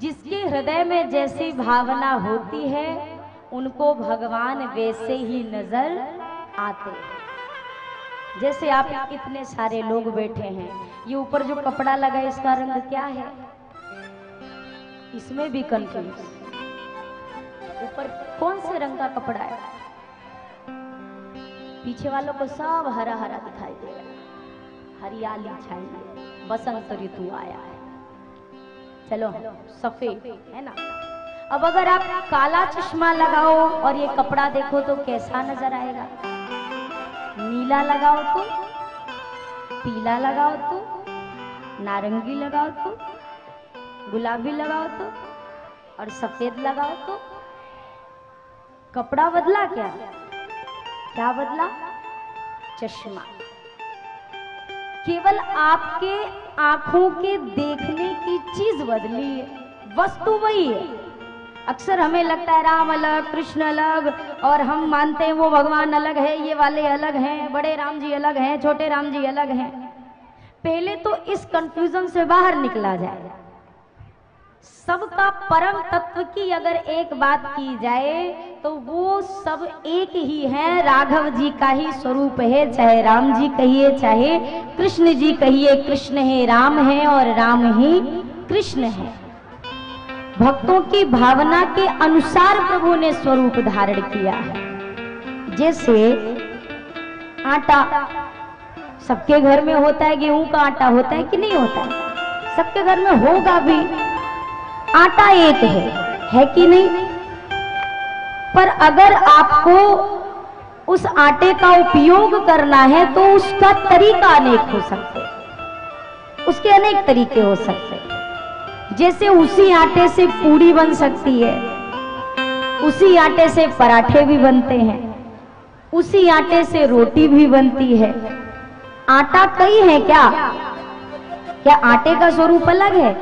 जिसके हृदय में जैसी भावना होती है उनको भगवान वैसे ही नजर आते हैं। जैसे आप इतने सारे लोग बैठे हैं, ये ऊपर जो कपड़ा लगा है इसका रंग क्या है, इसमें भी कंफ्यूज, ऊपर कौन से रंग का कपड़ा है। पीछे वालों को सब हरा हरा दिखाई दे रहा है, हरियाली छाई है, बसंत ऋतु आया है। चलो सफेद है ना। अब अगर आप काला चश्मा लगाओ और ये कपड़ा देखो तो कैसा नजर आएगा। नीला लगाओ तो, पीला लगाओ तो, नारंगी लगाओ तो, गुलाबी लगाओ तो, और सफेद लगाओ तो। कपड़ा बदला क्या? क्या बदला? चश्मा। केवल आपके आंखों के देखने की चीज बदली है, वस्तु वही है। अक्सर हमें लगता है राम अलग, कृष्ण अलग, और हम मानते हैं वो भगवान अलग है, ये वाले अलग हैं, बड़े राम जी अलग हैं, छोटे राम जी अलग हैं। पहले तो इस कंफ्यूजन से बाहर निकला जाए। सबका परम तत्व की अगर एक बात की जाए तो वो सब एक ही है, राघव जी का ही स्वरूप है। चाहे राम जी कहिए, चाहे कृष्ण जी कहिए, कृष्ण है राम है और राम ही कृष्ण है। भक्तों की भावना के अनुसार प्रभु ने स्वरूप धारण किया है। जैसे आटा सबके घर में होता है, गेहूं का आटा होता है कि नहीं होता है? सबके घर में होगा भी। आटा एक है कि नहीं? पर अगर आपको उस आटे का उपयोग करना है तो उसका तरीका अनेक हो सकते, उसके अनेक तरीके हो सकते। जैसे उसी आटे से पूड़ी बन सकती है, उसी आटे से पराठे भी बनते हैं, उसी आटे से रोटी भी बनती है। आटा कई है क्या? क्या आटे का स्वरूप अलग है?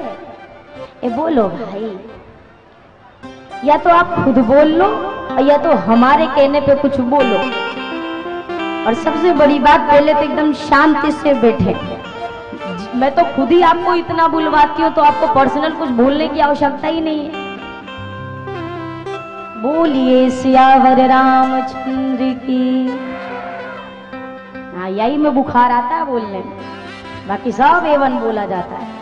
ए बोलो भाई, या तो आप खुद बोल लो या तो हमारे कहने पे कुछ बोलो। और सबसे बड़ी बात, पहले तो एकदम शांति से बैठे। मैं तो खुद ही आपको इतना बुलवाती हूँ तो आपको पर्सनल कुछ बोलने की आवश्यकता ही नहीं है। बोलिए सियावर रामचंद्र की। हाँ, यही में बुखार आता है बोलने में, बाकी सब एवन बोला जाता है।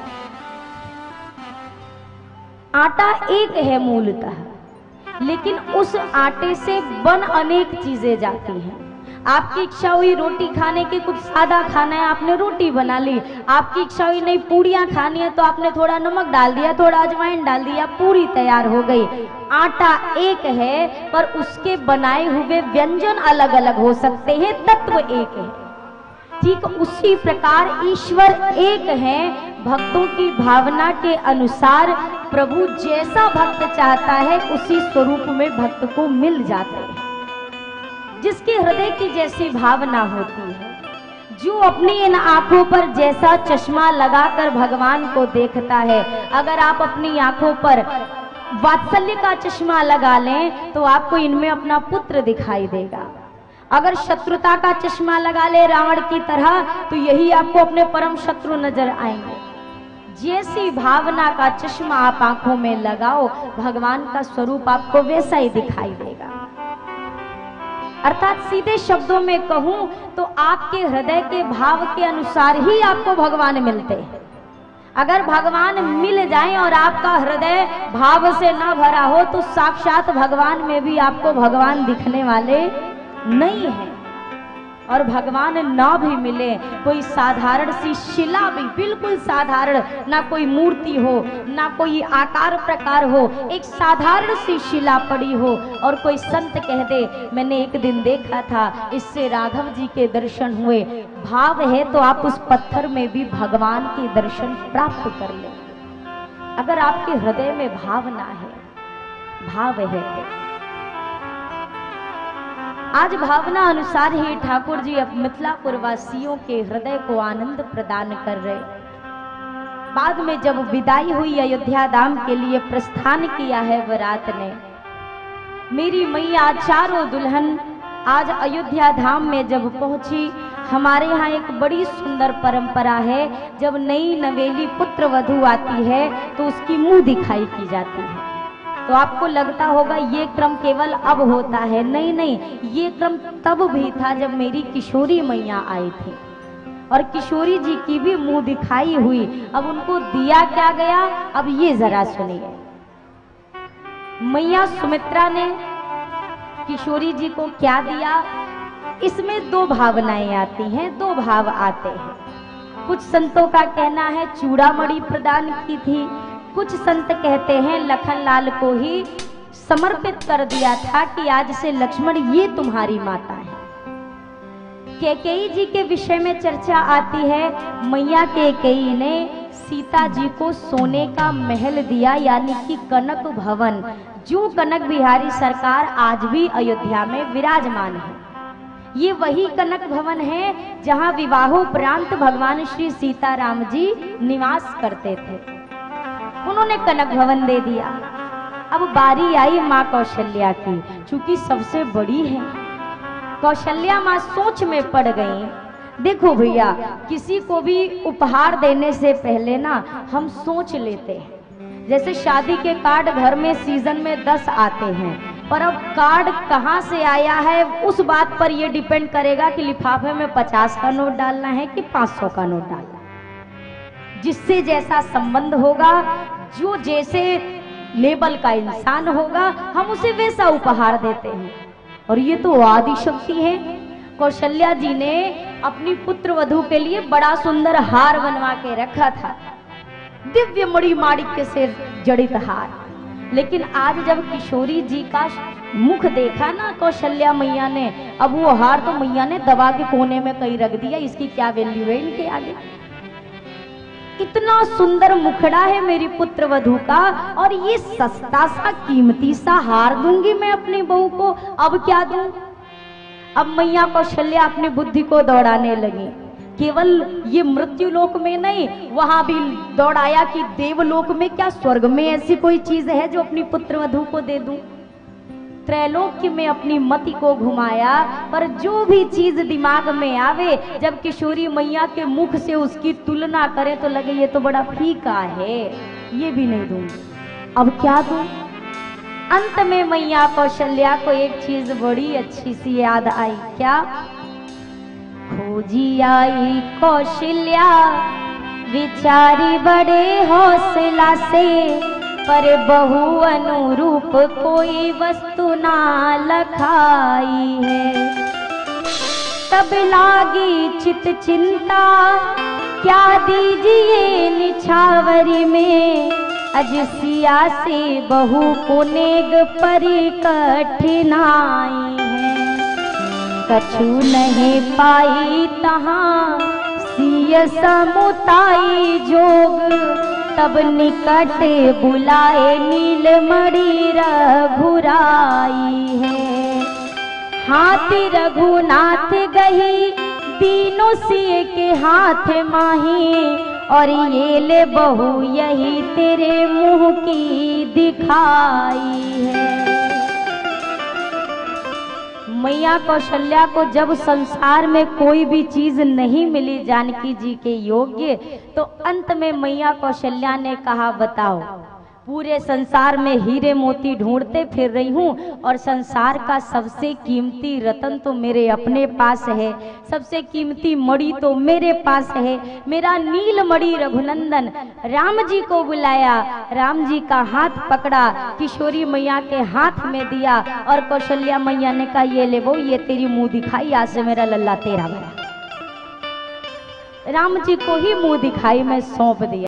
आटा एक है मूलतः, लेकिन उस आटे से बन अनेक चीजें जाती हैं। आपकी इच्छा हुई रोटी खाने की, कुछ सादा खाना है, आपने रोटी बना ली। आपकी इच्छा हुई नहीं पूड़ियां खानी है तो आपने थोड़ा नमक डाल दिया, थोड़ा अजवाइन डाल दिया, पूरी तैयार हो गई। आटा एक है पर उसके बनाए हुए व्यंजन अलग अलग हो सकते हैं, तत्व एक है। ठीक उसी प्रकार ईश्वर एक है। भक्तों की भावना के अनुसार प्रभु जैसा भक्त चाहता है उसी स्वरूप में भक्त को मिल जाते हैं। जिसके हृदय की जैसी भावना होती है, जो अपनी इन आंखों पर जैसा चश्मा लगाकर भगवान को देखता है। अगर आप अपनी आंखों पर वात्सल्य का चश्मा लगा लें तो आपको इनमें अपना पुत्र दिखाई देगा। अगर शत्रुता का चश्मा लगा ले रावण की तरह तो यही आपको अपने परम शत्रु नजर आएंगे। जैसी भावना का चश्मा आप आंखों में लगाओ, भगवान का स्वरूप आपको वैसा ही दिखाई देगा। अर्थात सीधे शब्दों में कहूं तो आपके हृदय के भाव के अनुसार ही आपको भगवान मिलते हैं। अगर भगवान मिल जाएं और आपका हृदय भाव से न भरा हो तो साक्षात भगवान में भी आपको भगवान दिखने वाले नहीं है। और भगवान ना भी मिले, कोई साधारण सी शिला भी, बिल्कुल साधारण, ना कोई मूर्ति हो ना कोई आकार प्रकार हो, एक साधारण सी शिला पड़ी हो और कोई संत कह दे मैंने एक दिन देखा था, इससे राघव जी के दर्शन हुए, भाव है तो आप उस पत्थर में भी भगवान के दर्शन प्राप्त कर लेंगे। अगर आपके हृदय में भावना है, भाव है। आज भावना अनुसार ही ठाकुर जी अब मिथिलापुर वासियों के हृदय को आनंद प्रदान कर रहे। बाद में जब विदाई हुई अयोध्या धाम के लिए प्रस्थान किया है बारात ने, मेरी मैया चारों दुल्हन आज अयोध्या धाम में जब पहुंची, हमारे यहाँ एक बड़ी सुंदर परंपरा है, जब नई नवेली पुत्र वधू आती है तो उसकी मुंह दिखाई की जाती है। तो आपको लगता होगा ये क्रम केवल अब होता है, नहीं नहीं, ये क्रम तब भी था जब मेरी किशोरी मैया आई थी और किशोरी जी की भी मुंह दिखाई हुई। अब उनको दिया क्या गया, अब ये जरा सुनिए। मैया सुमित्रा ने किशोरी जी को क्या दिया, इसमें दो भावनाएं आती हैं, दो भाव आते हैं। कुछ संतों का कहना है चूड़ामणि प्रदान की थी, कुछ संत कहते हैं लखनलाल को ही समर्पित कर दिया था कि आज से लक्ष्मण ये तुम्हारी माता है। कैकेयी जी के विषय में चर्चा आती है, मैया कैकेयी ने सीता जी को सोने का महल दिया, यानी कि कनक भवन, जो कनक बिहारी सरकार आज भी अयोध्या में विराजमान है। ये वही कनक भवन है जहां विवाहोपरांत भगवान श्री सीताराम जी निवास करते थे, उन्होंने कनक भवन दे दिया। अब बारी आई माँ कौशल्या की, चूंकि सबसे बड़ी है, कौशल्या माँ सोच में पड़ गई। देखो भैया, किसी को भी उपहार देने से पहले ना हम सोच लेते हैं। जैसे शादी के कार्ड घर में सीजन में 10 आते हैं, पर अब कार्ड कहाँ से आया है उस बात पर यह डिपेंड करेगा कि लिफाफे में 50 का नोट डालना है कि 500 का नोट डालना है। जिससे जैसा संबंध होगा, जो जैसे लेबल का इंसान होगा, हम उसे वैसा उपहार देते हैं। और ये तो आदि शक्ति है। कौशल्या जी ने अपनी पुत्र वधू के लिए बड़ा सुंदर हार बनवा के रखा था, दिव्य मणि माणिक्य से जड़ित हार। लेकिन आज जब किशोरी जी का मुख देखा ना कौशल्या मैया ने, अब वो हार तो मैया ने दबा के कोने में कहीं रख दिया, इसकी क्या वैल्यू है इनके आगे। इतना सुंदर मुखड़ा है मेरी पुत्र वधू का, और ये सस्ता सा कीमती सा हार दूंगी मैं अपनी बहू को, अब क्या दूं। अब मैया कौशल्या अपनी बुद्धि को दौड़ाने लगी। केवल ये मृत्यु लोक में नहीं, वहां भी दौड़ाया कि देवलोक में, क्या स्वर्ग में ऐसी कोई चीज है जो अपनी पुत्र वधू को दे दूं। त्रैलोक्य में अपनी मति को घुमाया, पर जो भी चीज दिमाग में आवे, जब किशोरी मैया के मुख से उसकी तुलना करें तो लगे ये तो बड़ा फीका है, ये भी नहीं दूंगी, अब क्या दूं। अंत में मैया कौशल्या को एक चीज बड़ी अच्छी सी याद आई, क्या, खोजी आई कौशल्या विचारी बड़े हौसला से, पर बहु अनुरूप कोई वस्तु ना लखाई है। तब लागी चित चिंता क्या दीजिए निछावरी में, अजसिया से बहु को नेग परी कठिनाई है। कछु नहीं पाई तहाँ सिय समुताई जोग, तब निकट बुलाए नीलमणि रघुराई है। हाथी रघुनाथ गही तीनों सिय के हाथ माही, और ये ले बहू यही तेरे मुंह की दिखाई है। मैया कौशल्या को जब संसार में कोई भी चीज नहीं मिली जानकी जी के योग्य, तो अंत में मैया कौशल्या ने कहा, बताओ, पूरे संसार में हीरे मोती ढूंढते फिर रही हूँ, और संसार का सबसे कीमती रतन तो मेरे अपने पास है, सबसे कीमती मणि तो मेरे पास है, मेरा नीलमणि रघुनंदन। राम जी को बुलाया, राम जी का हाथ पकड़ा, किशोरी मैया के हाथ में दिया, और कौशल्या मैया ने कहा, ये ले वो, ये तेरी मुंह दिखाई, आज से मेरा लल्ला तेरा बना। राम जी को ही मुंह दिखाई में सौंप दिया।